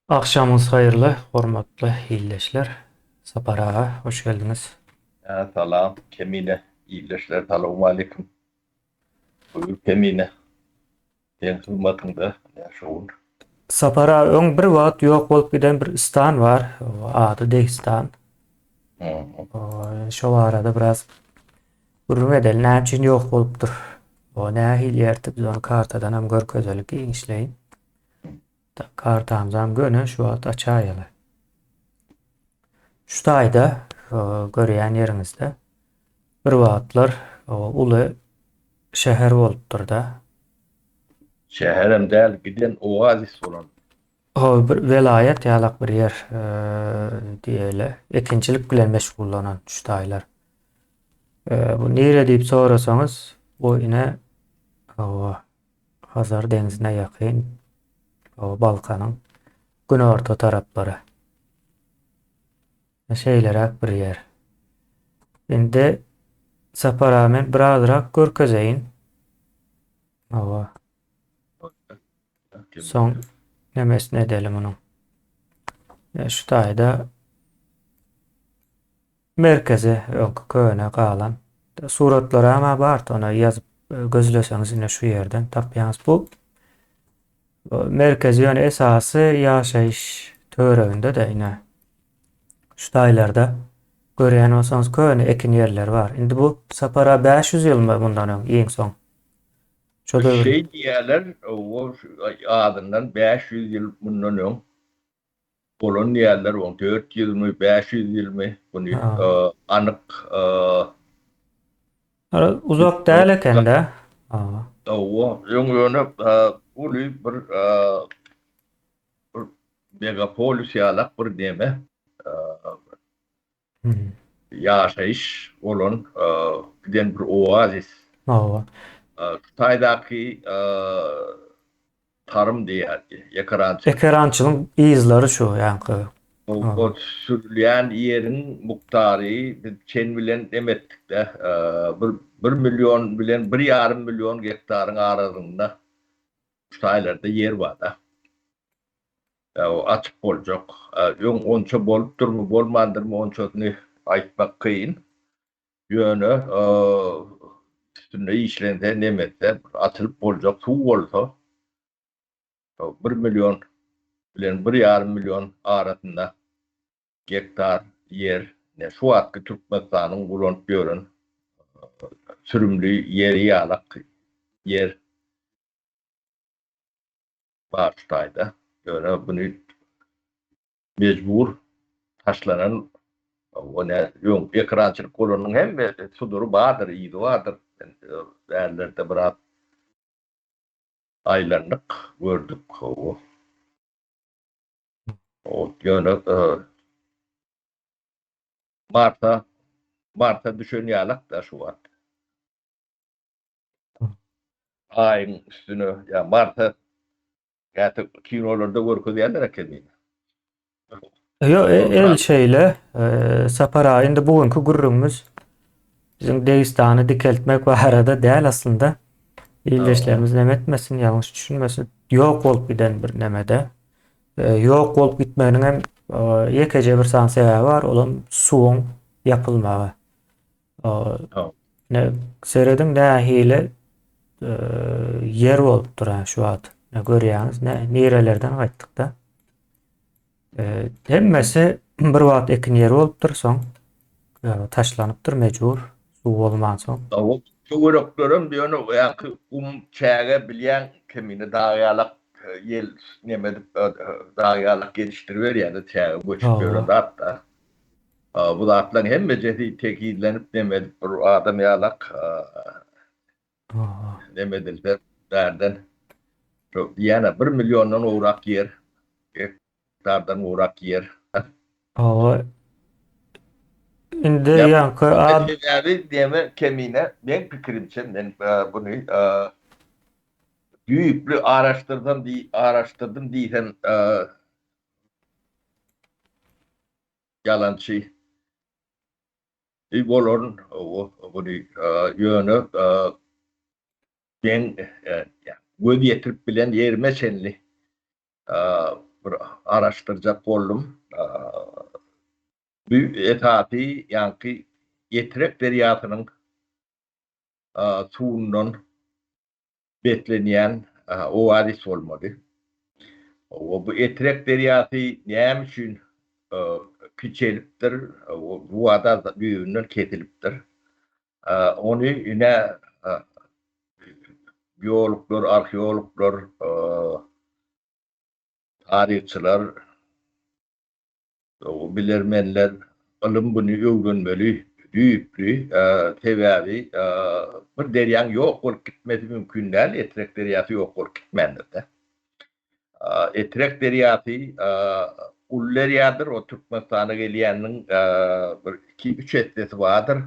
Akşamınız hayırlı, hormatly illeşler. Sapar ağa, hoş geldiniz. Salam, Kemine, iyileşler, selamun aleyküm. Buyur Kemine, sen hürmetinde yaşayın. Sapar ağa, öň bir wagt ýok bolup giden bir istan var. Ady Degistan. Hı hı. Şo arada biraz gurrun edel, näçin ýok bolupdyr. Nähil ýertip, biz onu kartadan hem görkezelik giňişleýin. Kartamyzam göne şu wagt açaýaly. Şu taýda, görýän ýeriňizde bir wagtlar uly şäher bolupdyr-da. Şeherem değil, giden oazis olan. O bir velayet ýalak bir yer diýeli. Ekinçilik bilen meşgullanan şu taýlar. Bu nere diýip sorasaňyz, bu ine o Hazar deňizine ýakyn, o Balkanyň günorta taraplary. Şeýleräk bir yer. Indi sapara men birazrak görkezeýin. O soň nemesine edelim onuň. Şu taýda merkeze köne galan suratlara ama bar ona ýazyp gözleseňiz ine şu ýerden tapýaňyz. Bu merkezi ýöne esasy ýaşaýyş töwereginde de ine şu taýlarda görýän bolsaňyz köne ekin ýerler bar. Indi bu sapara 500 ýylmy bundan öň iň soň. Şo döwür. Şey diýerler, o adından 500 yıl bundan ön. Olan diýerler, 400 yıl 500 yıl mı? Bunu Ha. anık Uzak däl eken-de. Ha. o ýöne uly bir megapolis ýalak bir deme. Hmm. Yaşayış olan giden bir oazis. Ha. Taydaki tarım diýerdi, yakarançılık. Ekerançylyň izleri şu ýanky. Ha. O sürülýän ýerin muktary çen bilen demetdik de bir milyon bilen 1,5 milyon hektaryň arasynda şu taýlarda yer bar da. O açyk boljak. Ýöň onça bolupdyrmy, bolmandyrmy onçasyny aýtmak kyn. Ýöne üstünde işlende nemetse atılıp boljak suw bolsa 1 milyon bilen 1,5 milyon arasynda hektar yer ne şu wagtky Türkmenistanyň gulanyp ýören sürümli ýeri ýalak yer başlaýda. Ýöne buny mejbur taşlanan o ne ýöň ekrançylyk bolanyň hemme sudury bardyr, ýygy bardyr. Därlerde biraz aylanlyk gördük o. O ýöne Marta düşen ýalak da şu wagt. Aýyň üstüne ya Marta gaty kinolarda görkezýärler eken. Yo, el şeyle sapara indi bugünkü gurrumuz bizim Degistany dikeltmek barada däl aslında. İldeşlerimiz nemetmesin, yanlış düşünmesin. Ýok bolup giden bir nemede. Ýok bolup gitmeginiň hem ýekece bir san sebäbi bar, olam suwuň ýapylmagy. Ne serediň nähili yer bolup duran şu wagt. Ne görýäňiz, nerelerden gaýtdyk-da. Hemmesi bir wagt ekin ýeri bolupdyr, soň taşlanypdyr mejbur suw bolman soň. Tavuk çöwereklerim diýene ýaky çäge bilýän kemine daýalak ýel nemedip daýalak geliştirip berýärdi çäge göçüp ýören hatda. Bu zatlaryň hemme tekidlenip nemedip bir adam ýalak nemedilse därden çok diýene 1 milyondan owrak yer, hektardan owrak yer. Indi Ya ýanky abi deme kemine ben pikirimçe men bunu büyüklü araştırdım diýen yalançy bolan bunu ýöne ben göz ýetirip bilen ýerime çenli bir araştıracak boldum. Bu etapi yankı Yetrek deryasynyň suwundan betlenýän owaris bolmady. Bu Yetrek deryasy näme üçin kiçelipdir, bu wada büýünden ketilipdir. Onu ine biologlar, arheologlar, tarihçiler, bilermenler ılym bunu öwrenmeli diýipdi. Sebäbi bir derýäň ýok bolup gitmesi mümkin däl, Yetrek derýasy ýok bolup gitmendir-de. Yetrek derýasy ul derýadyr, o Türkmenistana gelýäniniň bir 2-3 etdesi bardyr.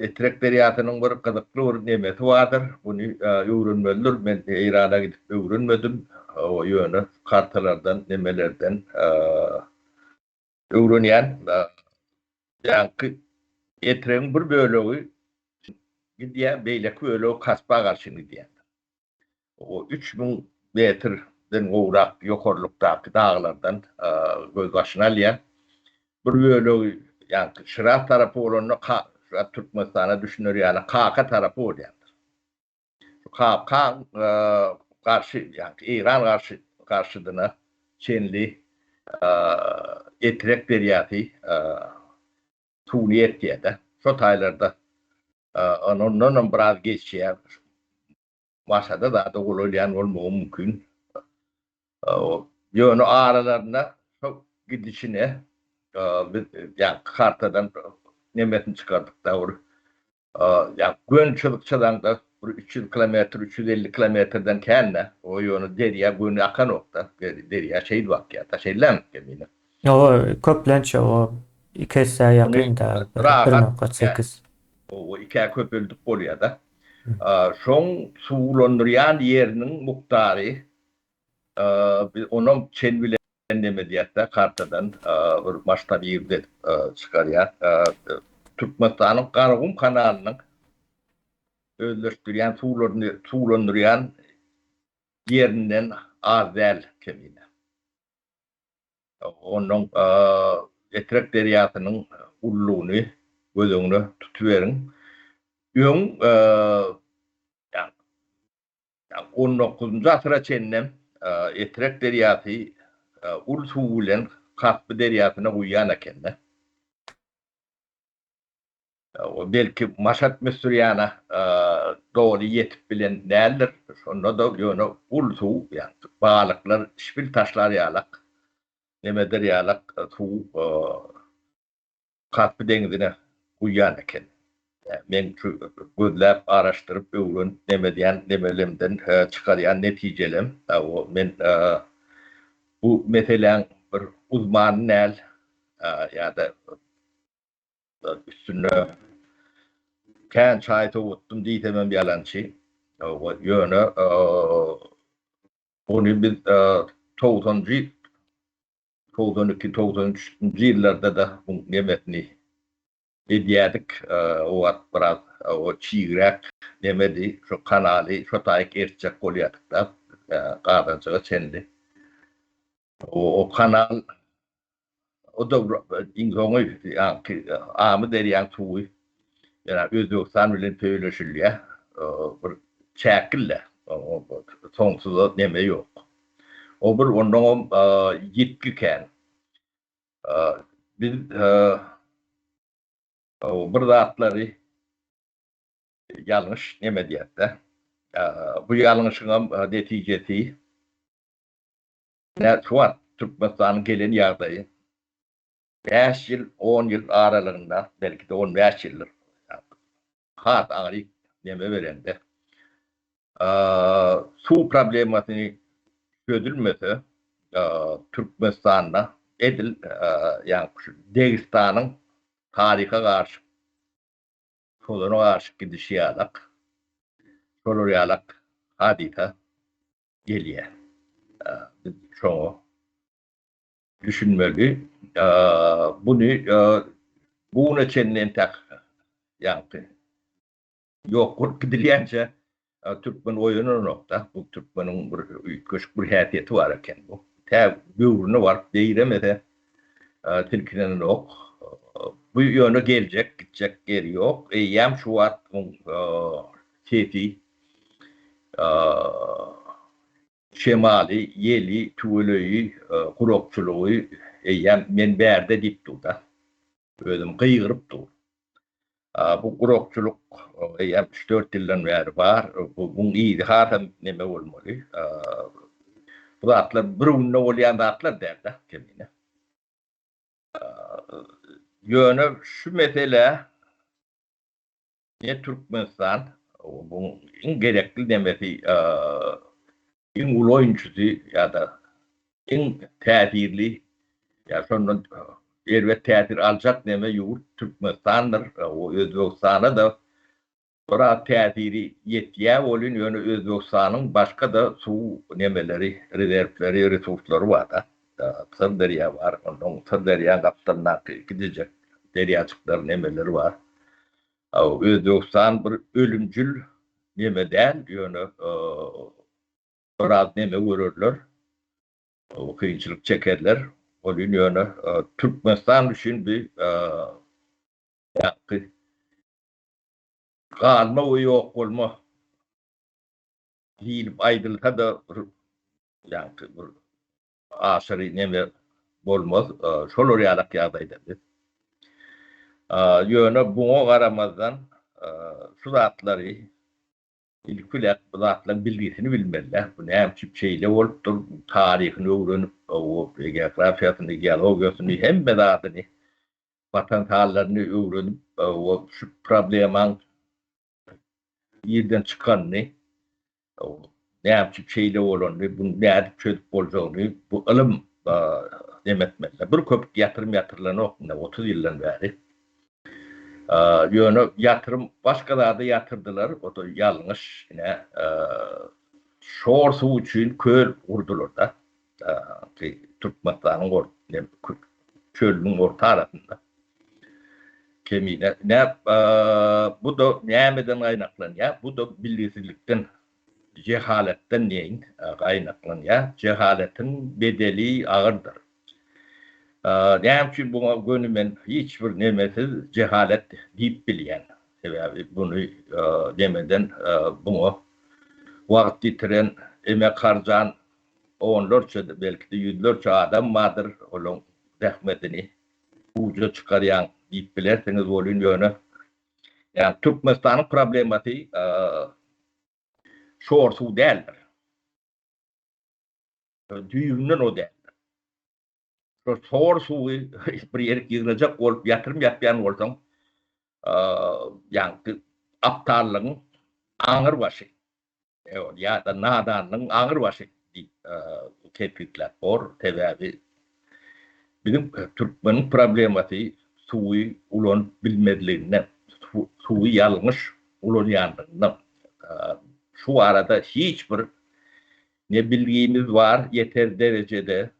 Yetrek deryasynyň bir gyzykly bir nemesi bardyr. Bunu öwrenmelidir. Men Eýrana gidip öwrenmedim. O ýöne kartalardan, nemelerden öwrenýän ýanky Yetregiň bir bölegi gidýär, beýleki bölegi Kaspa garşy gidýär. O 3000 metrden gowrak ýokarlykdaky daglardan göz başyna alýan bir bölegi, ýanky Şiraz tarapy bolanyň Türkmenistana düşünür ýaly Kaka tarapy bolýandyr. Kaka garşy, ýani Eýran garşydyna çenli Yetrek derýasy tuny etýär-de. Şo taýlarda ondan biraz geçýär. Maşada da bolýan bolmagy mümkin. Ýöne aralaryna çok gidişine ýani kartadan nemesini çıkardık da yani Gönçülükçadan da 300 kilometre, 350 kilometreden kenne o yönü derya gün akan nokta. Derya şehit vakya, taşeylen kemine. O köplençe o 2 saat ýakyn da 1.8. O iki köpüldük bolýar da. Şoň suwlandyrýan ýeriniň muktary onuň çen bilen neme diýetde kartadan bir maşta ýerde çykarýar. Türkmenistanyň Garagum kanalynyň özleşdirýän suwlandyrýan ýerinden azel kemine. Onuň Yetrek deryasynyň ullugyny gözüňde tutuberiň. Öň 19-njy asyra çennem Yetrek derýasy ul suw bilen Kaspa derýasyna uýan eken. O belki Maşat Mesurýana dogry ýetip bilen nädir? Şonda da ýöne ul suw, ýani balyklar, şpil taşlar ýalak. Nemedir ýalak suw Kaspa deňizine uýan eken. Men gözläp araşdyryp öwren nemelemden çykarýan netijelem. Men bu meselen bir uzman näl ýa-da üstüne kän çaýta otdum diýsemem ýalançy. O ýöne onu biz 92-93 ýyllarda da bu nemetni edýärdik. O wagt biraz o çiýrek nemedi, şo kanaly, şo taýyk erçek bolýardyk da gadançyga çenli. O kanal o da insoňy ýani amy derýän suwy ýa Özbegistan bilen pöýleşilýär. Bir çäkille, soňsuz neme ýok. O bir ondan ýetki kän. Biz bir zatlary ýalňyş neme diýetde. Bu ýalňyşyň netijesi näçe Türkmenistanyň gelen ýagdaýy 5 ýyl, 10 ýyl aralygynda, belki de 15 ýyldyr. Hat aňyk neme berende. Suw problemasyny çözülmese Türkmenistanda edil ýani Degistanyň taryha garşy şolana garşy gidiş ýalak. Şolar ýalak hadita gelýär. Biz şoňa düşünmeli. Bunu çenden tak ýanky ýok bolup gidilýänçe Türkmen oyunu nokta. Bu Türkmen'in küçük bir hayatiyeti var eken bu. Te büyürünü var. Değiremede tilkinin yok. Bu yöne gelecek, gidecek geri yok. Yem şu at keyfi şemali, yeli, tuğlöyü, kurokçuluğu yem men berde dip tuğda. Özüm kıygırıp tuğ. Bu kurokçuluk yem 3-4 yıldan beri var. Bunun iyiydi. Hatem neme olmalı. Bu atlar bir unna olayan da atlar derdi kemine. Yönü şu mesele ne Türkmenistan bunun en gerekli demesi en ulu oyuncusu ya da en tesirli ya sonra elbet tesir alacak deme yurt Türkmenistan'dır. O Özbekistan'a da sonra tesiri yetkiye olun yönü Özbekistan'ın başka da su nemeleri, rezervleri, resursları var da. Sırdarya var. Onun Sırdarya kaptanına gidecek deryacıkların nemeleri var. Özbekistan bir ölümcül nemeden yönü biraz neme görürler. Kıyınçılık çekerler. Onun yönü Türkmenistan için bir kalma o yok olma değil aydılsa da yani bir aşırı neme olmaz. Şol yarak yağdaydı. Yönü buna karamazdan şu zatları ilkülek bu zatların bilgisini bilmeliler. Bu ne çip şeyle olup dur tarihini öğrenip o geografyasını, geologiyasını hem bezatını vatan hallerini öğrenip o şu problemin yerden çıkanını ne çip şeyle olanı bunu ne edip çözüp olacağını bu ilim demetmeliler. Bir köpük yatırım yatırılan okulunda 30 yıldan beri yönü yatırım başkaları da yatırdılar. O da yanlış. Yine şor su için köl vurdular da. Türkmenistan'ın çölünün orta tarafında. Kemine. Bu da neyden kaynaklanıyor? Bu da bilgisizlikten, cehaletten neyin kaynaklanıyor? Cehaletin bedeli ağırdır. Ne için buna gönlümün hiçbir nemesiz cehalet deyip bilyen. Sebebi bunu demeden bunu vakit getiren, emek harcayan onlarca belki de yüzlerce adam vardır. Onun zahmetini uca çıkarayan deyip bilerseniz olun yönü. Yani Türkmenistan'ın problematiği şor su değildir. Düğünün o değil. Şor suyu bir yere girecek olup yatırım yapmayan olsan yani aptallığın ağır başı ya da nadanlığın ağır başı tepkikler var. Tabii bizim Türkmen'in problematiği suyu ulan bilmediğinden suyu yanlış ulan yanından şu arada hiçbir ne bilgimiz var yeter derecede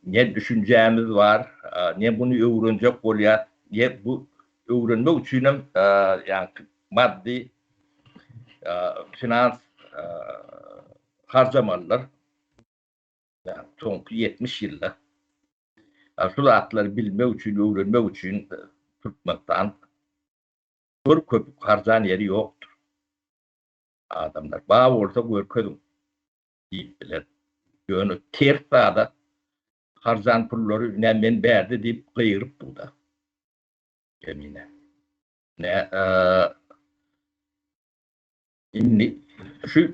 ne düşüncemiz var ne bunu öğrenecek oluyor ne bu öğrenmek için yani maddi finans harcamalar yani son 70 yılda şu zatları bilmek için öğrenmek için Türkmenistan bir köpük harcayan yeri yoktur. Adamlar bağ olsa görkedim deyip bilir. Yönü ters sağda harcan pulları ne men berdi deyip kıyırıp burada. Emine. Ne şimdi şu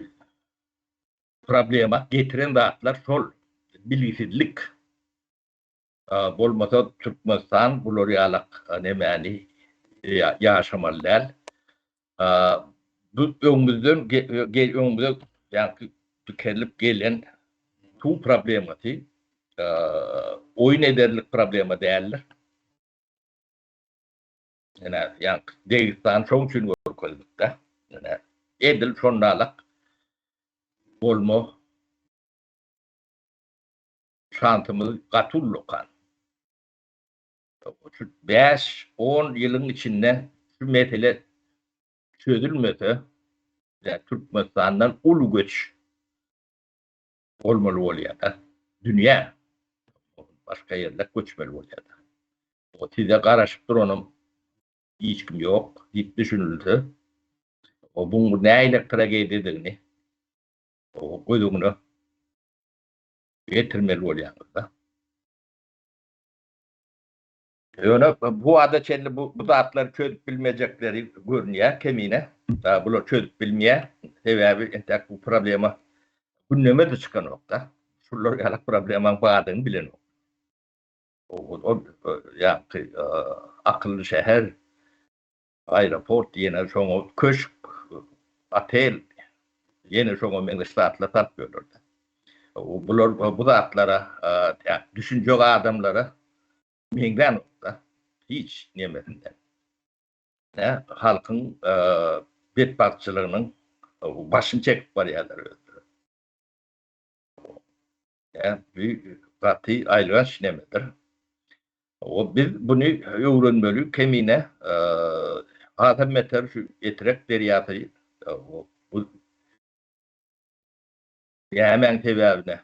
problema getiren zatlar sol bilgisizlik. Bolmasa Türkmenistan bunları alak nemeni yaşamalılar. Bu önümüzden yani tükenip gelen bu problemati oyun ederlik problema değerler. Yani Dağıstan çok için görközlükte. Yani edil şondalık olma şantımız katullukan. 5-10 yılın içinde şu mesele çözülmese Yani Türkmenistan'dan ulu göç olmalı oluyor da. Dünya başka yerler göçmeli oluyor da. O size karışıp duranım hiç kim yok. Deyip düşünüldü. O bunu neyle tragedi dediğini o koyduğunu getirmeli oluyor da. Öyle bu ada çelli bu zatları çözüp bilmeyecekleri görünüyor kemine. Daha bunu çözüp bilmeye sebebi entek bu problema gündeme de çıkan nokta. Şunlar yalak problemin bağladığını bilen o. Yani akıllı şehir, aeroport, yine şonu köşk, otel, yine şonu mengistatla tatmıyorlar. Bunlar bu zatlara, yani düşünce adamlara mengden nokta. Hiç nimetinden. Halkın bedbahtçılığının başını çekip bariyaları öldürür. Büyük katı ayrılan şinemedir. Biz bunu öğrenmeli kemine adam meter şu etrek deriyatı bu hemen sebebine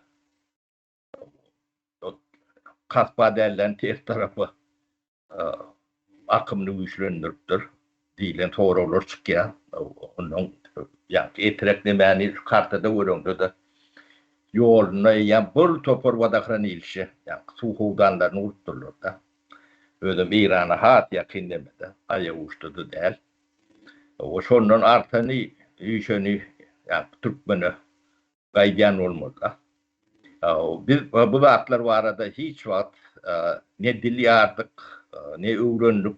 kasba derlen ters tarafı akımını güçlendiripdir. Dilen doğru olur çıkıyor. Onun yani etrek demeni kartada göründü de yoluna yani bir topor vadakran ilişi yani suhudanlarını unutturlar da. Ödüm İran'a hat yakın demedi. Aya uçtudu değil. O sonun artanı işini yani Türkmen'i gaybiyan olmadı. Biz bu zatlar var arada hiç vakit ne dil yardık, ne öğrendik,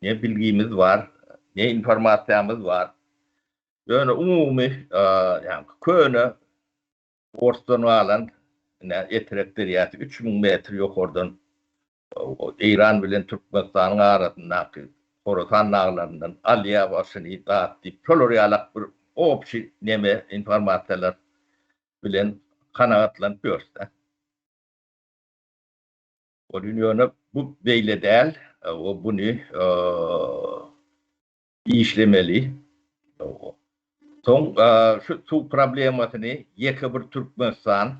ne bilgimiz var, ne informasyamız var. Yani umumi yani köyüne ortadan alan etrek deriyatı 3000 metre yok oradan İran bilen Türkmenistan'ın arasındaki Horasan dağlarından Aliya başını dağıttı. Koloriyalak bir opşi neme informasyonlar bilen kanaatlanıyorsa. O dünyada bu beyle değil, o bunu işlemeli. Son şu problematını yeka bir Türkmenistan,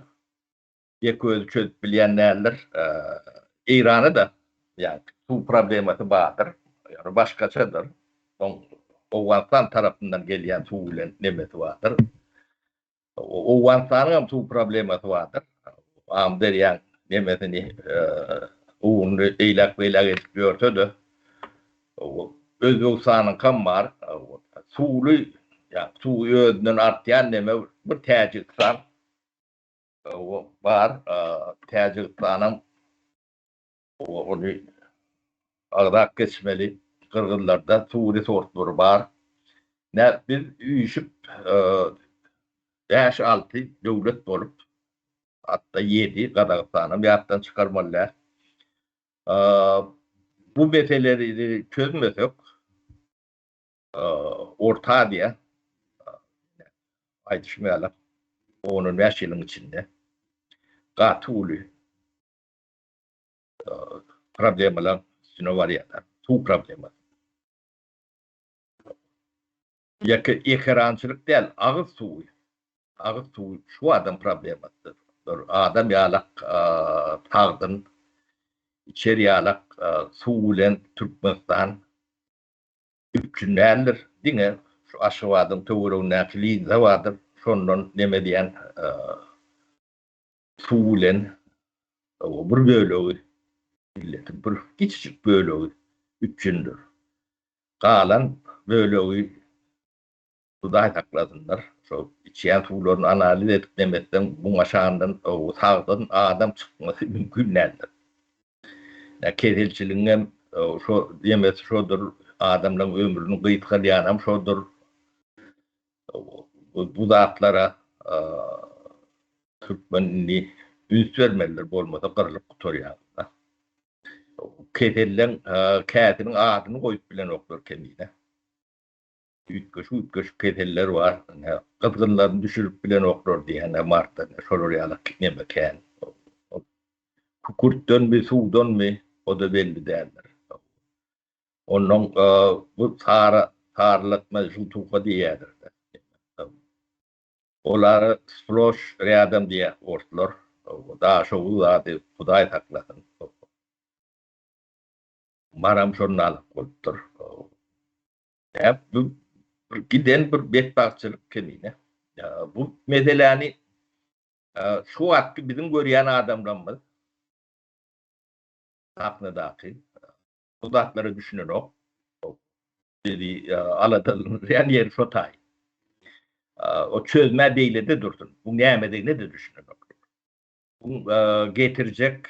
yeka ölçü bilenlerler İran'ı da yani bu problematı vardır. Yani başkaçadır. O Afgan tarafından gelen tuğlen nemeti vardır. O Afgan'ın tu problematı vardır. Amder yani nemetini uğunlu eylak beylak etmiyorsa da Özbekistan'ın kan var. Tuğlu yani tuğu ödünün artyan neme bir Tacikistan var. Tacikistan'ın onu Ağdak geçmeli Kırgızlarda tuğlu sortları var. Ne biz uyuşup 5-6 devlet bolup hatta 7 Kazakistan'ı bir hattan çıkarmalılar. Bu meseleleri çözmesek Orta diye ayrışmayalım. Onun 5 yılın içinde Gatuli problemler üstüne var ya da tu problemler. Ekrançılık değil, ağız suyu. Ağız suyu şu adam problemadır. Adam yalak tağdın içeri yalak suulen Türkmenistan üçünlerdir. Dine şu aşıvadım tuğruna kilize vardır. Sonun neme diyen suulen bir bölüğü milletin bir küçücük bölüğü üçündür. Kalan bölüğü suday takladınlar. Şu içiyen tuğların analiz edip demekten bu aşağından o sağdan adam çıkması mümkün değildir. Ya kesilçiliğin şu demesi şudur adamların ömrünün kıyıtkalyanam şudur bu zatlara Türkmenli üns vermeliler bolmasa kırılıp kutuyor. Keselden kâsinin adını koyup bilen oklar kemine. Ütköş keseller var. Kızgınlarını düşürüp bilen oklar diye. Mart'ta şororyalık ne mekan. Kukurt'tan mi sudan mi o da belli değiller. Onun bu sarılatma jutuka diyedir. Oları Sloş reyadam diye ortlar. Daha şoğul zadi Huday takladın. Maram şonnalık bolupdur. Hep bu giden bir betbakçılık kemine. Bu meseleni şu vakti bizim görýän adamlarymyz haknydaki bu zatları düşünerek dedi aladalın yani yer şotay. O çözme beyle de durdun. Bu näme de düşünerek. Bu getirecek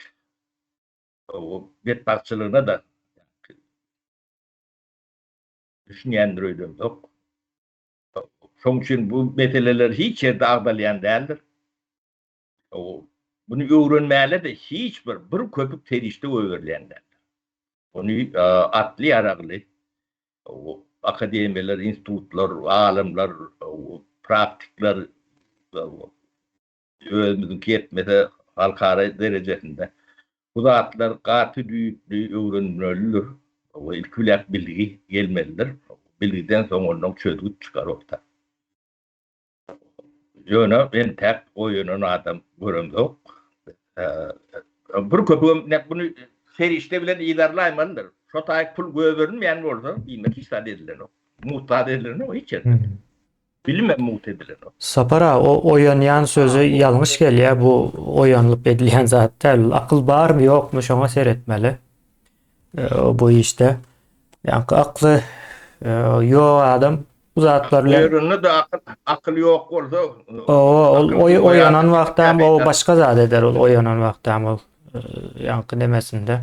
o betbakçılığına da düşünýändir öýdüm yok. Şoň üçin bu meseleler hiç ýerde agdalýan däldir. Bunu öwrenmäle de hiç bir köpük terişde öwrenýändir. Onu atly aragly akademiýalar, institutlar, alimler, praktikler özümizin ketmese halkara derejesinde bu zatlar gaty düýüklü öwrenmelidir. Ilkülek bilgi gelmelidir. Bilgiden soň ondan çözgüt çykarokda. Ýöne ben tek o ýöne adam göremdok. Bir köpüğüm bunu serişte bilen ilerlaymandır. Şotay pul göbürünmeyen bolsa bilmek istat edilen o. Muhtat edilen o hiç eder. Bilmem muhtat edilen o. Sapara o oýanýan sözü ýalňyş gelýär. Bu oýanlyp edilýän zat däl. Akyl barmy ýokmy şoňa seretmeli. Bu işte. Ýa-ni akly ýok adam bu zatlar bilen Öýründe de akyl ýok bolsa oýanan wagtda o başga zat eder ol oýanan wagtda ol ýa-ni demesinde.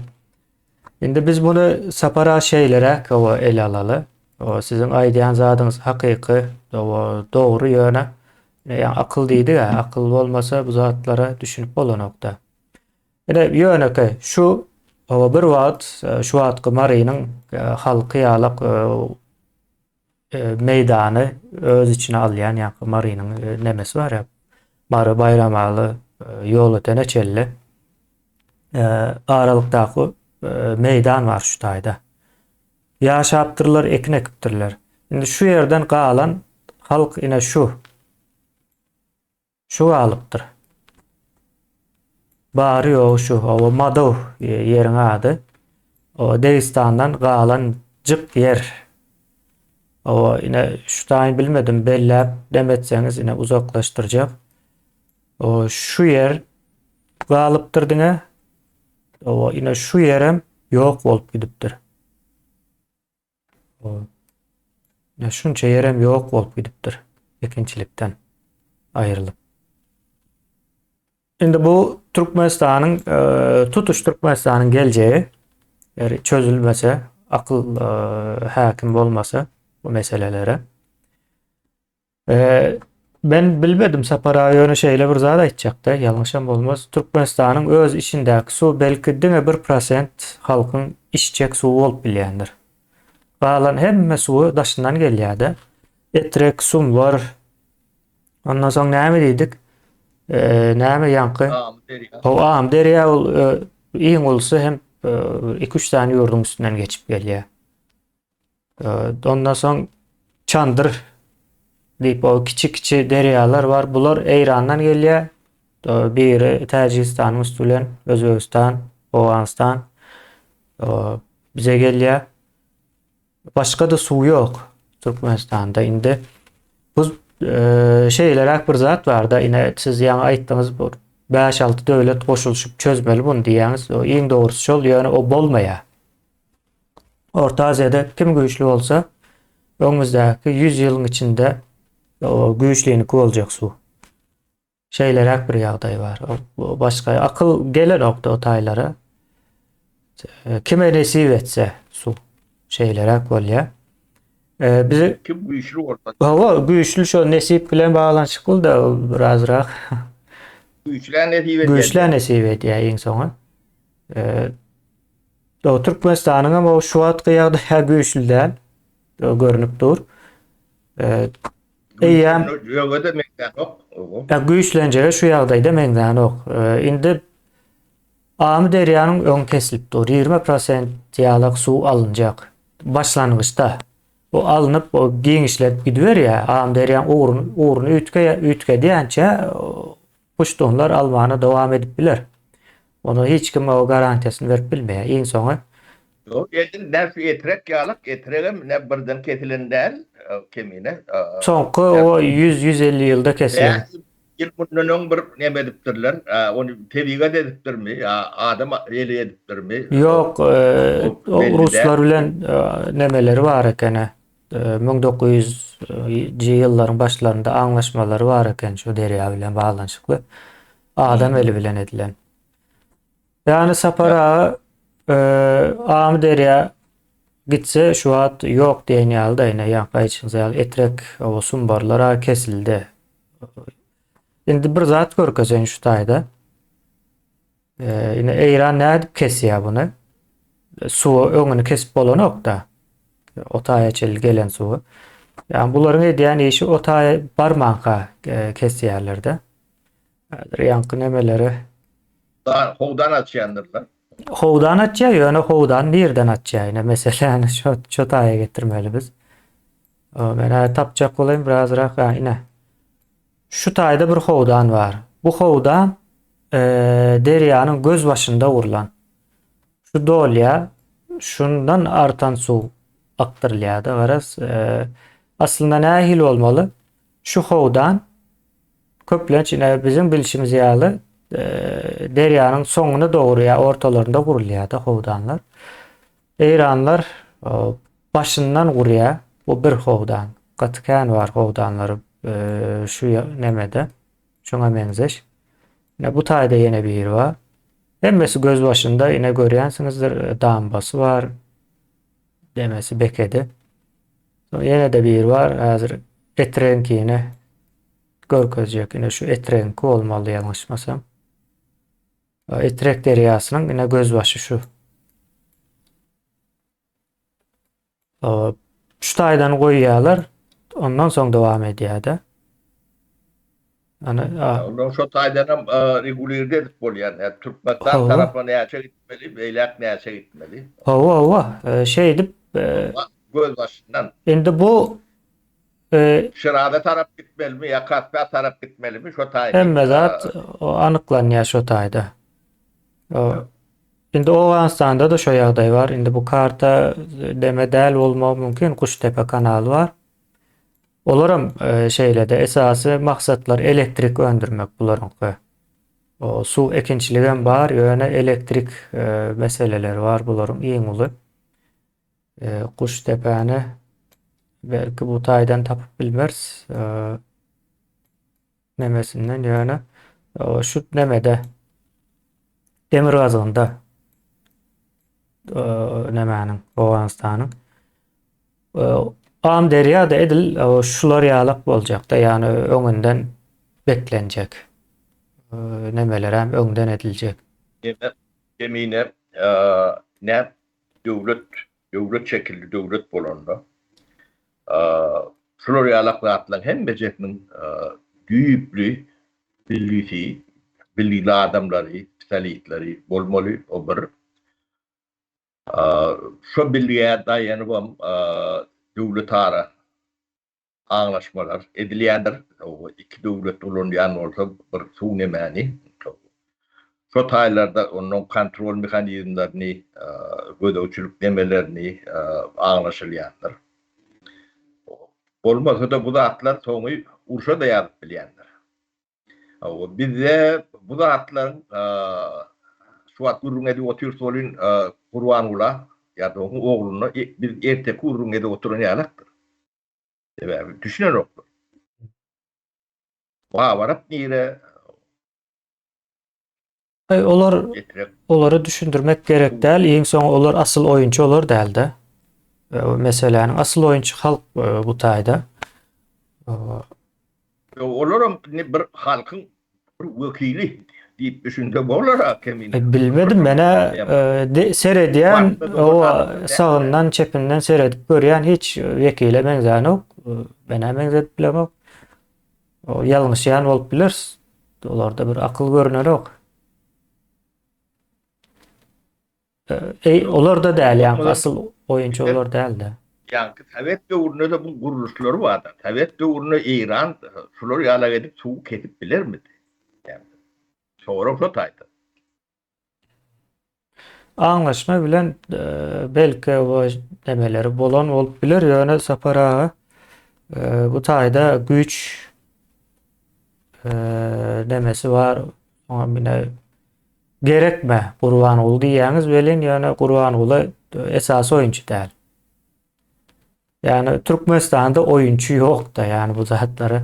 Indi biz bunu sapara şeýlere o ele alaly. O sizin aýdýan zadyňyz hakyky, dogry ýöne. Ýa akyl diýdi ya, akyl bolmasa bu zatlara düşünüp bolanokda. Ýöne şu bir wagt şu wagtky Marynyň halky ýalyk meydany öz içine alýan ýa-ni Marynyň nemesi bar ya. Mary Bayramaly ýol ötene çelli. Aralykdaky meydan var şu taýda. Ýaşapdyrlar, ekin ekipdirler. Indi şu ýerden galan halk ine şu alypdyr. Bary ýok şu, o Madow ýeriň ady. O Degistandan galan jyk ýer. O ine şu taýyn bilmedim, belläp demetseňiz ine uzaklaşdyrjak. O şu ýer galypdyr diňe. O ine şu ýerem ýok bolup gidipdir. O ine şunça ýerem ýok bolup gidipdir ekinçilikden aýrylyp. Indi bu Türkmenistanyň tutuş Türkmenistanyň geljeği çözülmese, akyl hakim bolmasa bu meselelere. Ben bilmedim sapara ýöne şeýle bir zat aýtjakda, ýalňyşam bolmaz. Türkmenistanyň öz içindäki su belki 1% halkyň içjek suwy bolup bilýändir. Galan hemme suwy daşyndan gelýärdi. Etrek sum var. Ondan soň näme diýdik? Näme ýanky? O am derya iň bolsa hem 2-3 tane ýurdun üstünden geçip gelýär. Ondan soň çandyr diýip o kiçik deryalar var. Bular Eýrandan gelýär. Biri Täjikistanyň üstünden Özbegistan, Owganistan bize gelýär. Başga da suw ýok Türkmenistanda indi. Bu şeýler bir zat bar da ine siz ýa-ni aýtdyňyz bu 5-6 döwlet goşulşyp çözmeli bunu diýäňiz. O iň dogrusu şol ýöne o bolmaýar. Orta Aziýada kim güýçli bolsa öňümüzdäki 100 ýylyň içinde o güýçliğini boljak suw. Şeýleräk bir ýagdaý bar. O başga akyl gelen okda o taýlara. Kime nesip etse suw şeýleräk bolýar. Bizi kim güýçli orta güýçli şo nesip bilen baglanyşyk boldy birazrak. Güýçler nesip edýär iň soňa. O Türkmenistanyň o şu wagtky ýagdaýa güýçli däl. O görünüp dur. Eýem ýöne de mekdan ok. güýçlenjege şu ýagdaýda mekdan ok. Indi Amy derýanyň öň kesilip dur. 20% ýalyk suw alınjak. Başlangyçda o alınıp o genişletip gidiyor ya ağam deryan uğrunu ütke diyençe puştonlar almana devam edip bilir. Onu hiç kim o garantisini verip bilmeye. En sonu Yo, edin ne şu etrek yalık etregem ne birden ketilen değil kemine. sonku o 100-150 yılda kesilen. Yılmının bir ne ediptirler, onu tebigat ediptir mi, adam eli ediptir mi? Yok, o Belli Ruslar de. bilen nemeleri var eken. 1900 yılların başlarında anlaşmaları var eken şu derya bilen bağlanışıklı. Adam eli bilen edilen. Yani Sapara ağam derya gitse şu at yok diyen yalda yine yankay için zayal etrek o sumbarlara kesildi. Şimdi bir zat görkezen şu tayda. Yine Eyran ne edip kesiyor bunu? Su öňüni kesip bolanok da. Otaya çel gelen suwu. Yani buların ediyen işi otaya barmanka kesiyerlerde. Yankı nemeleri Hovdan açıyandırlar. hovdan açıyor yani hovdan nereden açıyor yine mesela yani şu taya getirmeli biz. Ben tapacak olayım biraz rak yine. Şu tayda bir hovdan var. Bu hovdan deryanın göz başında vurulan. Şu dolya şundan artan su aktarılıyor da garaz. Aslında nahil olmalı. Şu hovdan köplenç yine bizim bilişimiz yağlı deryanın sonuna doğru ya ortalarında vuruluyor da hovdanlar. İranlar başından vuruyor. Bu bir hovdan. Katıkan var hovdanları şu nemede. Şuna benzeş. Yine bu tayda yine bir yer var. Hemmesi göz başında yine görüyorsunuzdur dambası var. Demesi bekedi. Sonra yine de bir yer var. Hazır etrenki yine görkezecek. Yine şu etrenki olmalı yanlışmasam. Etrek deryasının yine göz başı şu. Şu taydan koyuyorlar. Ondan sonra devam ediyor da. Yani, Ondan şu taydanım regulirde edip bolyan. Türkmenistan hava, tarafına neyse gitmeli, Beylak neyse gitmeli. hava, şey edip, Göz başından. şimdi bu Şırada taraf gitmeli mi, ya Katba taraf gitmeli mi? Şu taydan. emme zat o anıklanıyor şu tayda. Şimdi o Afganistan'da da şu yağday var. Şimdi bu karta deme del olma mümkün. Kuştepe kanalı var. Olaram şeyle de esası maksatlar elektrik öndürmek buların. O su ekinçiliğin var. Yöne elektrik meseleleri var buların. İyi ulu. Kuştepe'ni belki bu taydan tapıp bilmez. Nemesinden yöne. Şu nemede demir gazında nemenin Afganistan'ın. Am derya da edil şular yağlak olacak da yani öňünden beklenecek. Nemeler hem öňden edilecek. Emine ne devlet şekilli devlet bolanda. Floriyalak rahatlan hem becekmin düýüpli bilgili adamları, spesialistleri bolmaly o bir. Şu bilgiye dayanıp devlet ara anlaşmalar edilýändir. O iki devlet ulanýan bolsa bir suw nemeni. Şu taýlarda onun kontrol mehanizmlerini, gödöwçülük nemelerini anlaşılýandyr. Bolmasa da bu zatlar soňy urşa da ýazyp bilýändir. Bizde bu zatlaryň şu wagt gurrunedy otur solun Qur'an ula ýa-da ogluny biz erte gurrunedy oturan ýalakdyr. Düşünen okdur. Varap nire Olary düşündirmek gerek däl. Iň soň olar asıl oyunçy olar däl de. Meselenin asıl oyunçy halk bu taýda. Olaram bir halkın bir vekili diýip düşünde bolar kemin. Bilmedim mene seredýän o sağından çepinden seredip görýän hiç vekile benzän ok. Bana benzet bilemok. O ýalňyşýan bolup biler. Olarda bir akyl görüner ok. Olar da däl ýa asıl oyunçy olar däl de. Yani Sovet dövründe de bu kuruluşları vardı. Sovet dövründe İran şular yala edip suğu kesip bilir miydi? Yani sonra şotaydı. Anlaşma bilen belki o demeleri bolan olup bilir yani Saparağı bu tayda güç demesi var. Ama bine gerekme Gurbanoğlu diýýäňiz welin yani Gurbanoğlu esas oyuncu değil. Yani Türkmenistan'da oyuncu yok da yani bu zatları.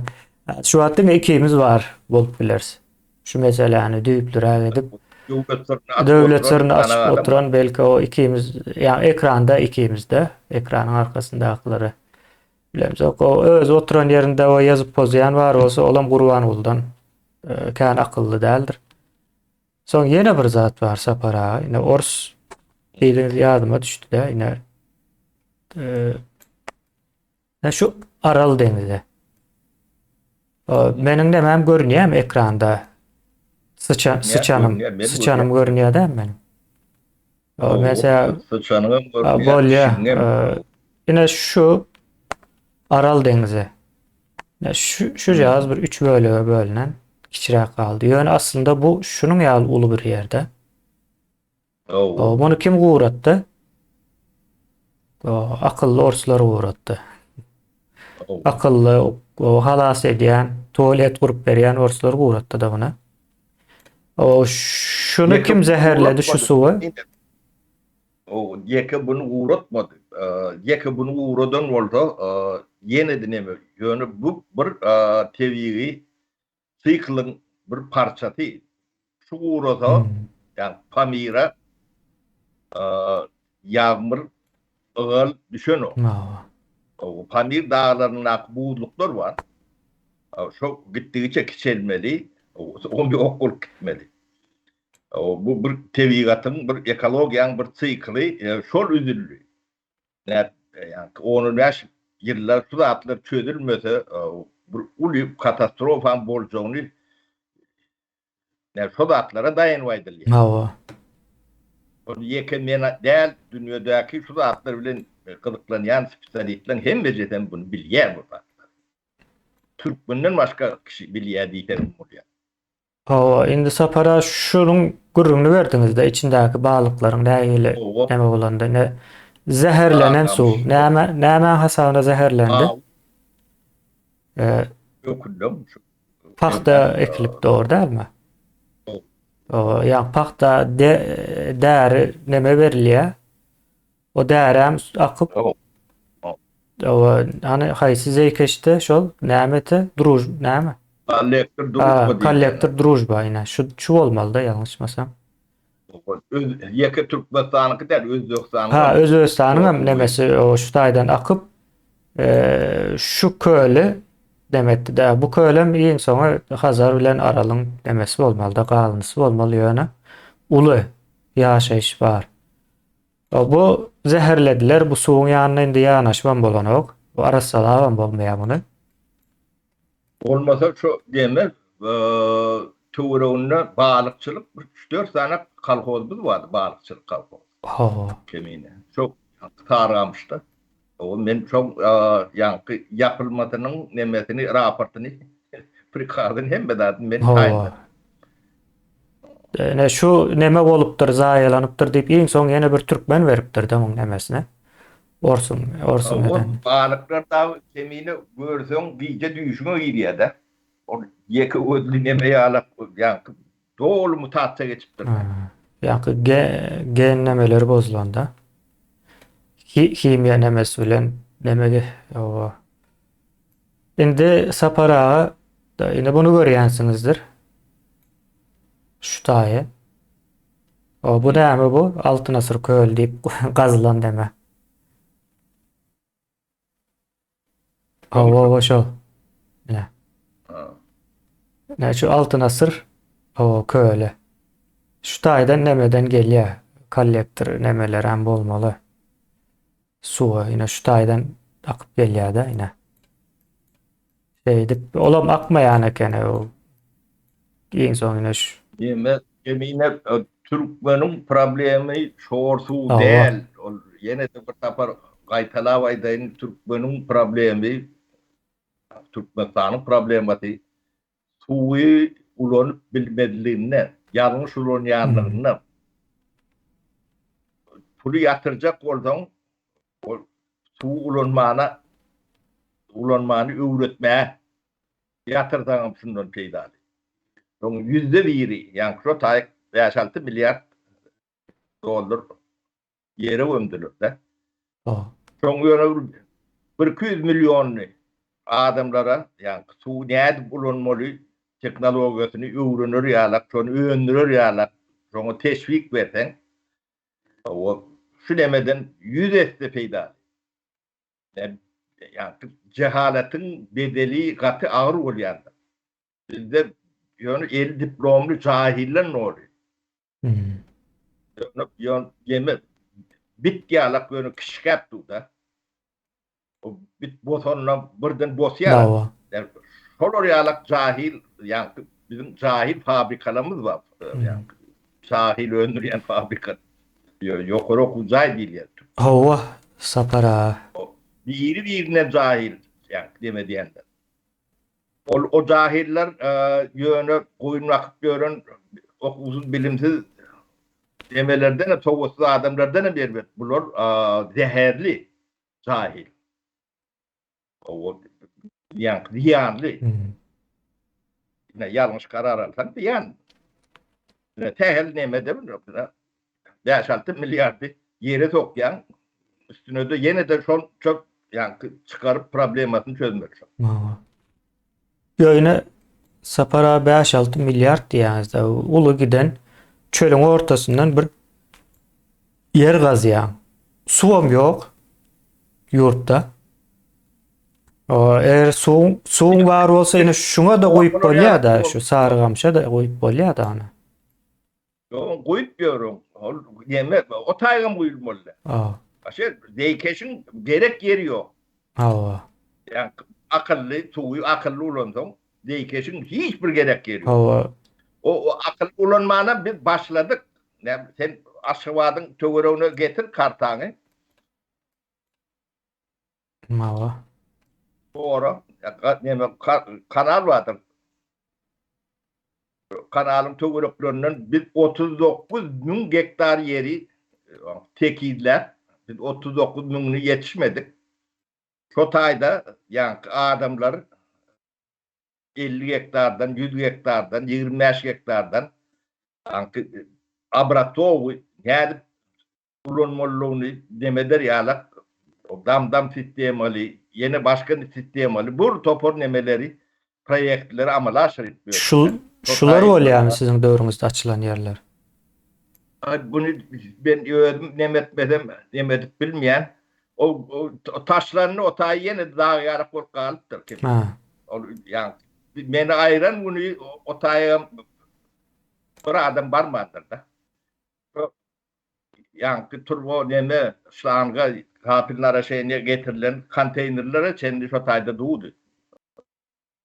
Şu hatta ikimiz var bolup bileriz. Şu meseleni düýüplere edip Devlet sırrını açıp devlet oturan sırrını iki tane açıp adam var. oturan belki o ikimiz yani ekranda ikimiz de ekranın arkasındakileri bilemiz. O öz oturan yerinde o yazıp pozayan var olsa olam Gurbanoğlu'dan kän akıllı değildir. Son yine bir zat var Sapara. Yine Ors diliniz yadıma düştü de yine şu Aral denizi. Benim demem görünüyor mu ekranda? Sıçanım. Görünüyor, ben Sıçanım görüyorum. görünüyor değil mi benim? O Mesela sıçanın görünüyor, Bolya. şingen. Yine şu Aral denizi. Yine şu cihaz bir üç bölüye bölünen kiçirek kaldı. Yani aslında bu şunun ya ulu bir yerde. Bunu kim uğrattı? Akıllı Orslar uğrattı. Akıllı o halas ediyen, tuvalet kurup berýän Orslar uğrattı da buna. Şunu kim zehirledi şu suwu? O yeke bunu uğratmadı. Yeke bunu uğradan oldu. Yine dinleme. Yani bu bir teviği siklin bir parçası. Şu uğrada yani Pamira yağmur ığıl düşen o. O Pamir dağlarının buğuluklar var. Şu gittiğince kiçelmeli. O bir okul gitmeli. Bu bir tebigatın, bir ekologiyanın bir sikli, şol üzüllü. Yani 15 yıllar suratlar çözülmese, bir ulu katastrofan bolcağını, yani suratlara dayanmaydı. Onu yekemene değil, dünyadaki suratlar bilen kılıklanan spesialistler hem beceden bunu bilyer burada. Türkmenden başka kişi bilyer diyeceğim buraya. Indi Sapara şunun gurrunu verdiniz de içindäki balyklaryň nähili näme bolandy? Ne zehirlenen su. Näme hasabına zehirlendi? Okudum. Paxta ekilip doğru değil mi? Yani paxta däri näme berilýär? O däram akyp hani haýsy zeýkeşde şol nämeti druj näme? Kollektor duruşma Kollektor drujba ýa şu bolmaly da ýalňyşmasam. Yeke Türkmenistan'ı der, Özbekistan'ı. Özbekistanyň nemesi o şu taýdan akyp şu köli demekdi de bu kölem iň soňy Hazar bilen Aralyň demesi bolmaly da galnysy bolmaly ýöne uly ýaşaýyş bar. Bu zehirlediler bu suwun ýanyna indi ýanaşman bolanok. Bu arasalawan bolmaýar muny. Olmasa şu demez, Tuğra'nda balıkçılık 3-4 tane kalkozumuz vardı, balıkçılık kalkoz. Kemine. Çok sarımıştı. O men çok yankı yapılmasının nemesini, raportunu prikadın hem bedadım ben aynı. Ne şu neme bolupdyr, zaýalanypdyr diýip iň soň ýene bir türkmen beripdir de muň nemesine. Orsun neden? Balıklar da kemine görsün, diýje düýüşüňe girýär-de. O yeke ödlü neme ýalyp yankı dolu mutatsa geçipdir. Yankı gen nemeleri bozulanda. Kimya nemesi bilen nemeli o. Indi Saparağa da yine bunu görýänsiňizdir. Şu taýy. Bu näme bu? Altyn asyr köl diýip gazylan deme. Şo. Ne şu altyn asyr o köle. Şu taýdan nemeden gelýär. Kollektor nemeler hem bolmaly. Suwa ýene şu taýdan akyp gelýär da ýene. Edip olam akmaýan eken o. Iň soň ýene şu. Kemine Türkmenin problemi şor suw däl. Ýene de bir tapar Qaytalawaydayın Türkmenin problemi, Türkmenistan'ın problemati suyu ulanıp bilmediğinden, yanlış ulanyanlığından pulu yatıracak olsan o su ulanmanı öğretmeye yatırdan şundan peydali. Onun %1'i yani şu tayk 5-6 milyar dolar yere öndürür de. O. Son yönü 200 milyon adamlara yani su neydi bulunmalı teknolojisini öğrenir yalak, şunu öğrenir yalak, şunu teşvik versen o şu demeden 100 esti peydali. Yani cehaletin bedeli katı ağır oluyor. Bizde yani el diplomlu cahiller ne oluyor? Yani yeme bit yalak böyle kışkap da. O bit botonla birden bosyarak. Dawa. Yani şol yalak cahil yani bizim cahil fabrikalarımız var. Yani cahil öndüren fabrika. Yok uzay değil yani. Hova sapara. Birine cahil yani demediğinden. O cahiller yönü koyun vakit görün o uzun bilimsiz demelerden tovusuz adamlardan bir bunlar zehirli cahil. O yani ziyanlı. Yine yanlış karar alsan ziyan. Tehel neme demin 5-6 milyardı yere sokyan üstüne de yine de çok yani çıkarıp problematını çözmek. Yo yine sapara 5-6 milyar diýäňizde ulu giden çölüň ortasından bir yer gazýan. Suwam ýok ýurtda. Eğer suwuň bar bolsa ýene şuňa da goýup bolýar da şu Sarıgamşa da goýup bolýar da onu. Yo koyup diyorum. Yeme o taygam koyulmalı. Aşağı değkeşin gerek yeri yok. Yani akıllı, suyu akıllı olansan değkeşin hiçbir gerek yeri yok. O akıllı olanmana biz başladık. Sen aşıvadın tögereğine getir kartanı. Doğru. Kanal vardır. Kanalın tögereklerinden biz 39.000 hektar yeri tekiller. Biz 39.000'ını yetişmedik. Şotayda yani adamlar 50 hektardan, 100 hektardan, 25 hektardan abratovu yani bulunmalılığını demeder yalak dam sistemali, yeni başka sistemali bu topor nemeleri projektleri amala aşırıtmıyor. Şular bolýarmy sizin döwrüňizde açylan ýerler? Bunu ben nemedik bilmeyen o taşlarını o tay yine daha yarak bol kalıptır. Yani beni ayıran bunu o tayya bir adam barmadır da. Yani turbo neme şlanga kapillara şeyine getirilen konteynerlere kendi şu tayda doğdu.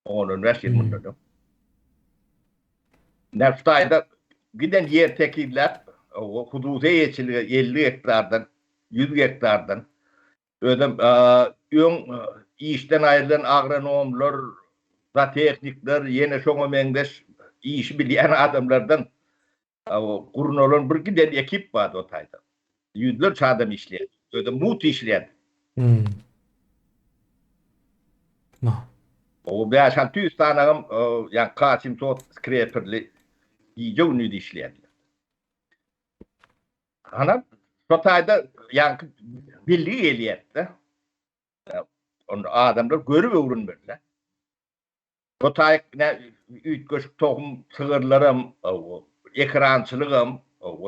Onun resiminde. Neftayda giden yer tekiller o hudusa yeçiliyor 50 hektardan 100 hektardan ödem işten ayrılan agronomlar da teknikler yine şoňa meňdeş işi bilýän adamlardan kurun olan bir giden ekip var o tayda. Yüzlerce adam işleyen. Ödem mut işleyen. O 5-600 tane yani Kasim Tot Skreperli iyice ünlü işleyen. Ana Sotayda yani birliği eliyette. Onu adamlar görüp öğrenmeliler. Sotay ne üç köşk tohum sığırlarım, ekrançılığım,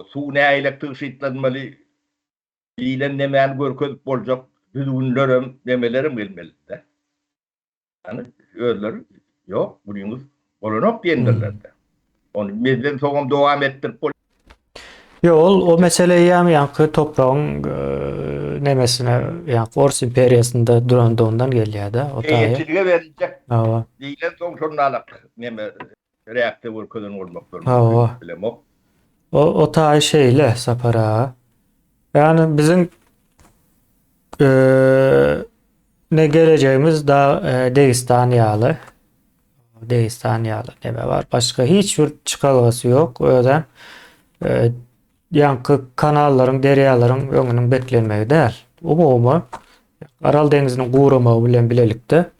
su ne elektrik şitlenmeli, bilen nemen görkezip bolacak, düzgünlerim, demelerim gelmeli de. Yani öyle yok, bununuz olanok diyenlerler de. Onu bizden soğum devam ettirip Yo o meseleyi yankı toprağın nemesine yani Fors İmperyası'nda duranduğundan geliyor da o tayı. Eğitiliğe verilecek. Dilen son alak neme reaktör kadın olmak zorunda. O tayı şeyle sapara. Yani bizim Ne geleceğimiz daha Dağıstan yağlı. Dağıstan yağlı neme var. Başka hiçbir çıkarması yok. O yüzden e, yankı kanalların, deryaların öňünden beklenmegi däl. Umumy Aral deňiziniň gurumagy bilen bilelikde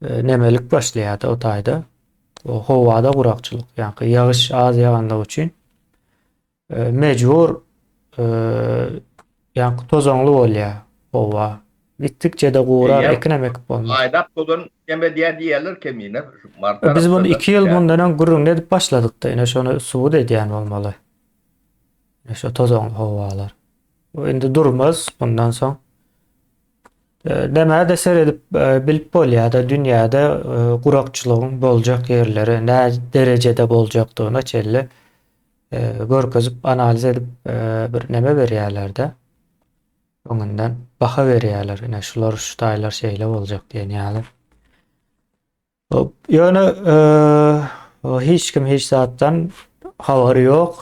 nemelik başlaýardy o taýda. O howada gurakçylyk, ýa-ni ýagyş az ýagandygy üçin mejbur e, ýa-ni tozoňly bolýar howa. Gitdikçe de gurar, Ya ekinemek bolmaz. aydak bolun eme diýerler kemine Mart Biz bunu tarapda 2 ýyl bundan gurrun edip başladyk da ine şonu subut edýän bolmaly. Şu tozoňly howalar. O endi durmaz bundan soň. Näme de seredip bilip bolýar-da dünýäde gurakçylygyň boljak ýerleri, nä derejede boljakdygyna çelli görkezip analiz edip bir näme berýärler-de. Oňundan baha berýärler. Ine şular şu taýlar şeýle boljak diýen ýaly. Ýöne hiç kim hiç zatdan habary ýok.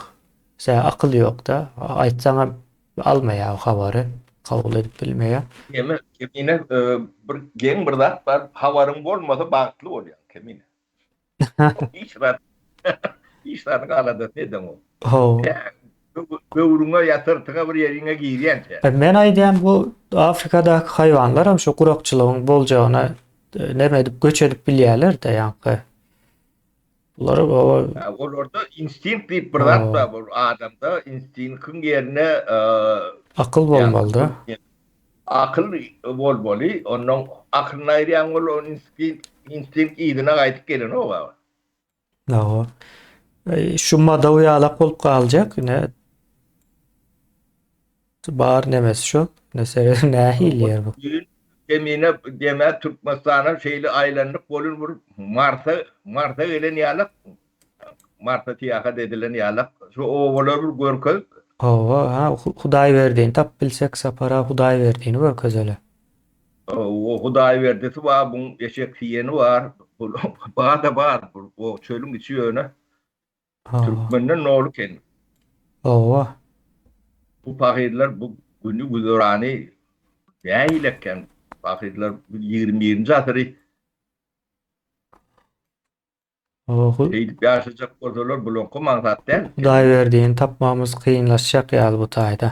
Sen akyl ýok da. Aýtsaňam almaýar o habary. Kabul edip bilmeýär. Kemine bir geň bir zat bar, hawaryň bolmasa bagtly bolýar kemine. Hiç zat hiç zat galada edem o. Ho. Böwrüňe ýatyrtyga bir ýeriňe giýýän. Men aýdýan bu Afrikadaky haýwanlar hem şu gurakçylygyň boljagyna näme edip göç edip bilýärler de ýa-ni. Bular Orada instinkt diýip bir zat bar, bu adamda instinktin ýerine akyl bolmaly da. akıl bolmaly, onuň akylyna aýrýan bol instinkt ýygyna gaýtyp gelen o bar. No. Şu mada uyalak bolup galjak ne bar nemesi şu ne serer ne hilyer bu. Emine deme Türkmenistan'a şeyli aylanlık bolun bir Mart'a gelen ýalak Mart'a tiýaka dedilen ýalak şu owalar bir görköz Ha Hudaý berdiň tap bilsek sapara Hudaý berdiňi görkezeli. o Hudaý berdisi wa bu eşek fiýeni var bada bar o çölüň içi ýöne Türkmenden nolu ken bu pahirler bu günü güzerani ýaýleken pahirler 20-nji asyry Eýdip ýaşajak bolsalar bulunky maksat däl. Hudaý berdiň tapmamız kynlaşjak ýaly bu taýda.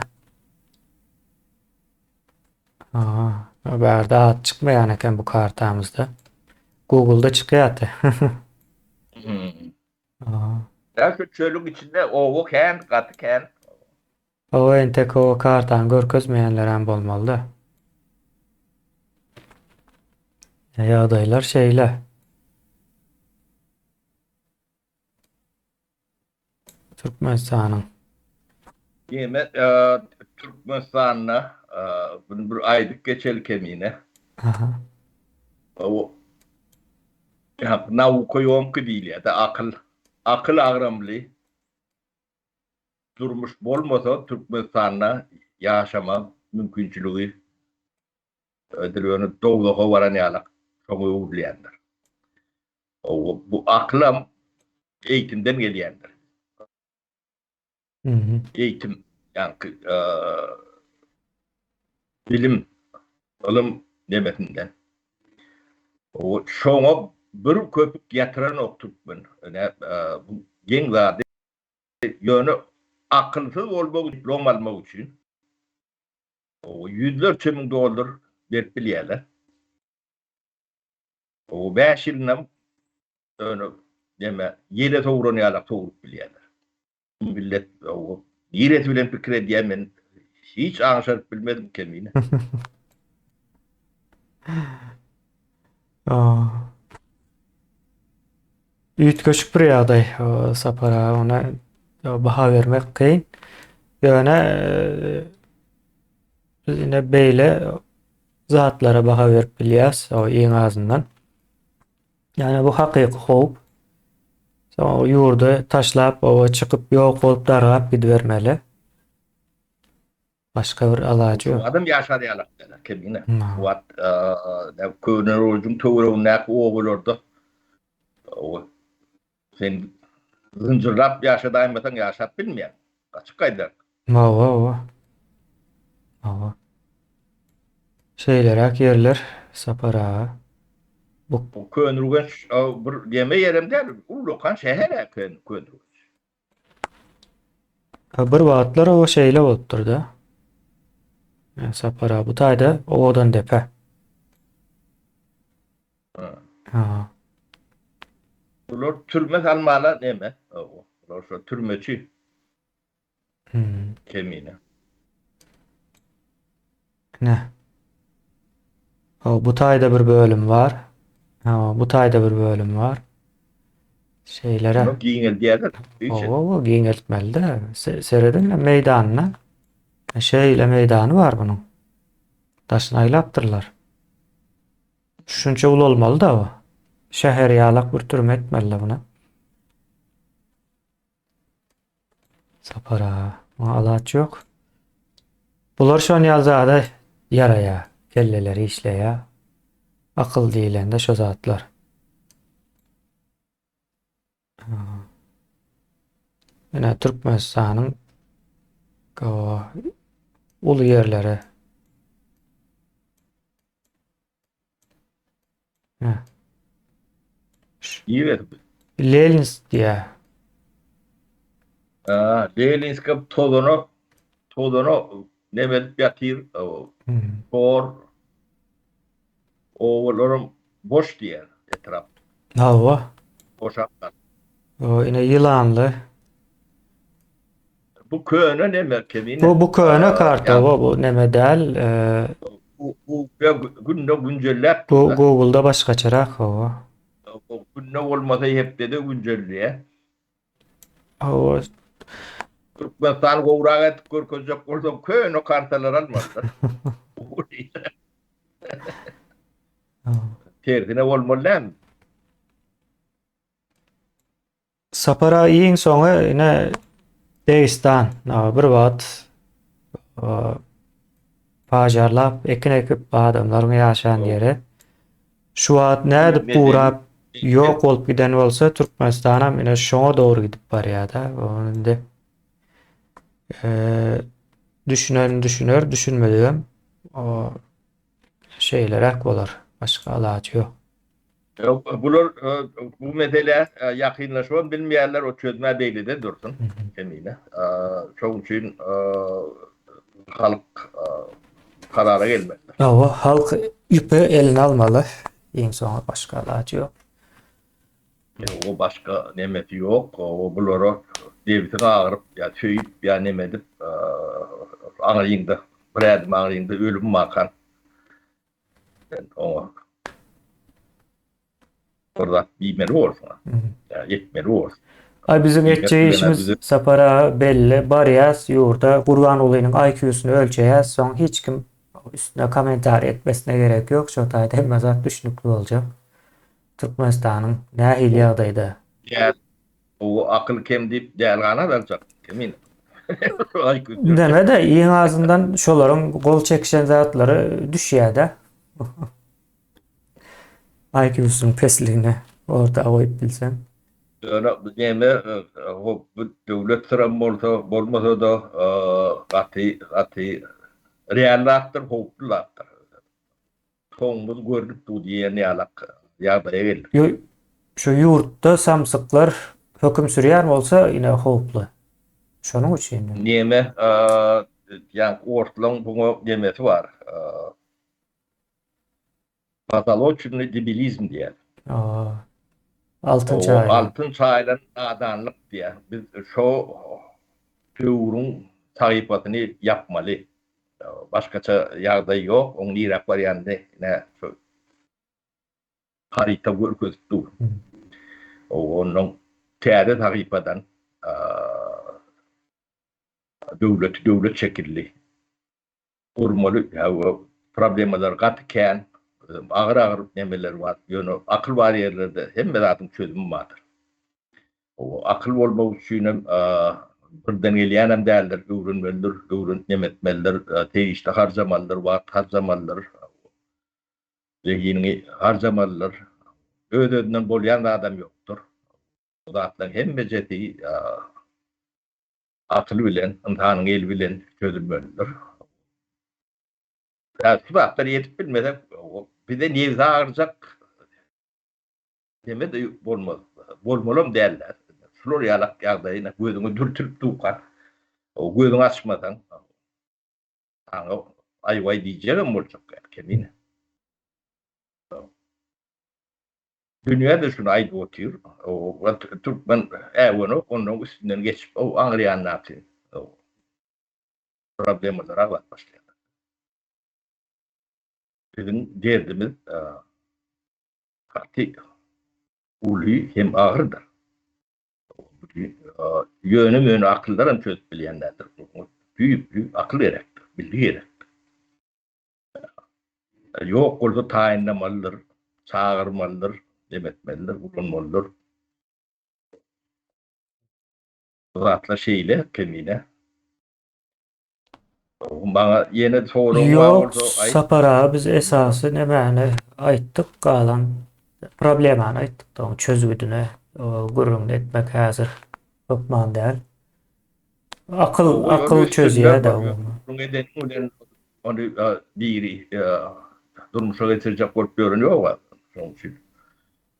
Berde at çykmaýan eken bu kartamyzda. Google'da çykýardy. Şu çölüň içinde owo ken, gaty ken. O entek o kartany görkezmeýänler hem bolmaly da. Ýagdaýlar şeýle. Türkmenistanyň. Yemek Türkmenistan'a bir aýdyk geçeli kemine. Aha. O nauka ýomky diýilýär da akyl agramly durmuş bolmasa Türkmenistan'a ýaşama mümkinçiligi ödülüni dowlaga baran ýalak şoňa öwürleýändir. O bu aklam eýitimden gelýändir. Eğitim yani bilim ilim demetinden o şoňa bir köpük yatıran okturtmyn bu geň zady ýöne akylsyz bolmak diplom almak üçin o $100'lerçe miň dollar berip bilýärler o 5 ýylynam öňe deme ýere togranýarlar togurup bilýärler. Millet o ýeret bilen pikir edýän men hiç aňşaryp bilmedim kemine. Üýtgeçik bir ýagdaý sapara ona baha bermek kyn. Ýöne biz ine beýle zatlara baha berip bilýäs o iň azyndan. Yani bu hakyky howp. O ýurdu taşlap, o çykyp ýok bolup dargap gidibermeli. Başka bir alajy ýok. Adam ýaşar ýalak kemine. Wat köner ojun töwereňä owalarda. O sen zınjırlap ýaşadaýmasaň ýaşap bilmeýän. Gaçyp gaýdar. Mawa. şeylerak yerler sapara. Bu Bu könürgen bir yeme yerim değil. Ulukan şehre könürgen. bir vaatlar o şeyle bolupdur da. Yani sapara bu tayda odan depe. Ha. Bunlar türme kalmalı neme? Bunlar şu türmeci Hmm. kemine. Ne? O bu tayda bir bölüm var. Ha, bu tayda bir bölüm var. Şeylere. Bunu giyinel diyeler. İçin. O giňeltmeli de. Seredin meydanına. Şeyle meydanı var bunun. Taşına aylaptırlar. Şunça ul olmalı da o. Şehir yalak bir türme etmeli buna. Sapara. Alaç yok. Bular şon ýalzada yaraya, kelleleri işleýä. Akıl diýilende şo zatlar. Ene Türkmenistanyň o ulu yerleri. Ha. İyi ver. Lelins diye. Leninskap Todonu neme yatır. Hmm. Por oğullarım boş diye etraf. Hawa. Boşaklar. O ine yılanlı. Bu köyüne neme kemine? Bu köne karta Yani bu neme del. bu günde güncellep da. Google'da başgaçarak o. O günde olmasa hep dedi güncelleye. O Türkmenistan kovrağa et görkezecek olsam köyüne kartalar almazlar. Tersine olmalı hem. Sapara iň soňy ine Degistan. Bir wagt pajarlap ekin ekip adamlaryň ýaşaýan ýeri. Şu wagt näde pura ýok bolup giden bolsa Türkmenistana ine şoňa dogry gidip barýar-da. Onda düşüner, düşünmediğim o şeyler bolar. Başka alaçı yok. Bular bu mesele yakınlaşman bilmeyenler o çözme değil de dursun kendine. Çok için halk karara gelmediler. O halk ipi eline almalı. En son başka alaçı yok. O başka nemeti yok. O bulara devletin ağırıp ya tüyüp ya nemedip ağırıyında bir ağırıyında ölüm makan. O orada bilmeli olsun. Ya yetmeli olsun. Ay bizim Bilmeli edeceği bilene işimiz bizi sapara belli. Bariyaz yurda Kurban olayının IQ'sunu ölçeyaz. Son hiç kim üstüne komentar etmesine gerek yok. Şu tayda mezat düşünüklü olacak. Türkmenistan'ın nahil yağdaydı. yani o akıl kem deyip değerlana alacak. Emin. Ay kötü. Deme de iyi ağzından şoların gol çekişen zatları düşüyor da. IQ'sunun pesliğine orada koyup bilsen. Yani o devlet sıram olmasa da katı realaktır, hoplulatır. Sonumuz gördük bu diye ne alak yağdaya gelir. Şu yurtta samsıklar hüküm sürüyer mi olsa yine hoplu. Şunun için. Neme yani ortalan bunu demesi var. Patolojik debilizm diye. Aa, altın O çağıyla. altın çağıyla nadanlık diye. Biz şu teorun sayfasını yapmalı. Başkaça yağda yok. Onun Irak var yani ne harita görköztü. Onun teade sayfadan devlet şekilli kurmalı. Problemler katken ağır nemeler var. Yani akıl var yerlerde hem de zaten çözümü vardır. O akıl olmak için birden gelen hem değerler öğrenmelidir, nemetmelidir, teyişte harcamalıdır, vakit harcamalıdır, zihnini harcamalıdır. Ödediğinden bolayan adam yoktur. O da atlan hem beceti akıl bilen, imtihanın el bilen çözülmelidir. Ya şu haftaları yetip bilmeden bir de nevza ağıracak deme de bolmaz. Bolmalım derler. Floryalak yağdayına gözünü dürtüp tuğkan. O gözünü açmadan sana ay vay diyeceğim olacak kemine. Dünya da şunu aydı otuyor. O Türkmen evini onun üstünden geçip o anlayan ne yapıyor. O problemler var başlayan. Bizim derdimiz katı ulu hem ağırdır. Yönü yönü akılların çözüp bilenlerdir. Büyük büyük akıl gerektir, bilgi gerektir. Yok olsa tayinlemalıdır, çağırmalıdır, demetmelidir, bulunmalıdır. Zatla şeyle, kemine. Bana yeni sorun var Yok, orada. Ay, sapara biz esası neməni aytdık, qalan problemanı aytdık da onu çözgüdüne gurrun etmek hazır hukman değil. Akıl çözüye de onu. Bunun nedeni onu biri durmuşa getirecek olup görünüyor var. Onun için.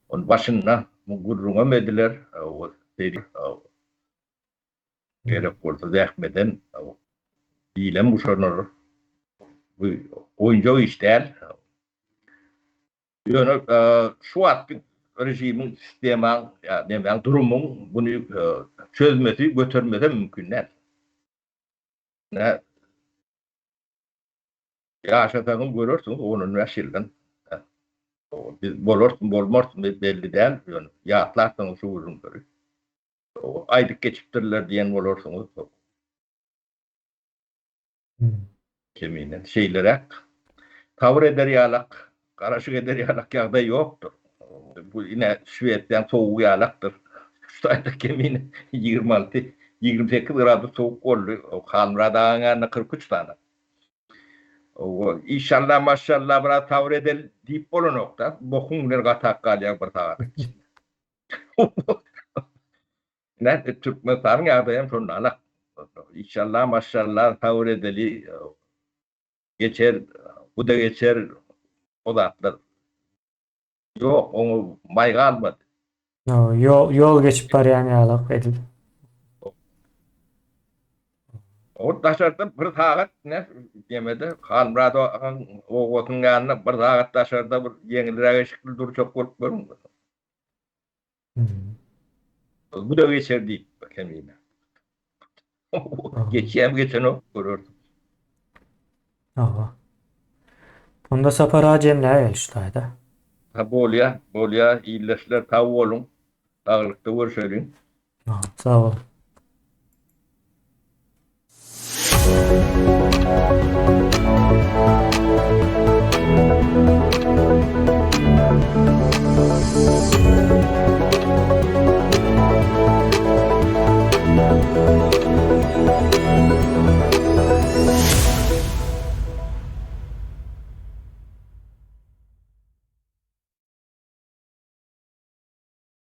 Onun başına bu gurruna mediler, o dedi, gerek olsa zahmeden, bilen bu şonur. Bu oyuncu iş değil. Yani şu an rejimin sistemin, yani durumun bunu çözmesi, götürmesi mümkün değil. Ne yaşadığını görürsünüz onun yaşından. Biz bolursun bolmorsun belli değil. Yani yatlarsanız şu ürünleri. Aylık geçiptirler diyen olursunuz. Keminen şeylere tavır eder yalak, karışık eder yalak yağda yoktur. Bu yine Şuvet'ten soğuk yalaktır. Şu ayda kemine 26 28 gradı soğuk oldu. Kanradağına 43 tane. İnşallah maşallah biraz tavır edel deyip bolu nokta. Bokunlar katak kalıyor bir tağır. Ne Türkmen sarın yağdayım sonra alak. İnşallah maşallah tavır edeli geçer, bu da geçer o da atlar. Yok onu mayga almadı. Yol geçip barayan yalak edil. O taşarda bir tağat ne demedi. Kanrado o otun yanına bir tağat taşarda bir yenilere şekil dur çok olup görün. Bu da geçer deyip kemiğine. Geçeyim geçen o görürdüm. Bunda sapara cemle elştayda. Ha bolya iyileşler tavu olun. Dağlıkta vur söyleyin. Sağ ol.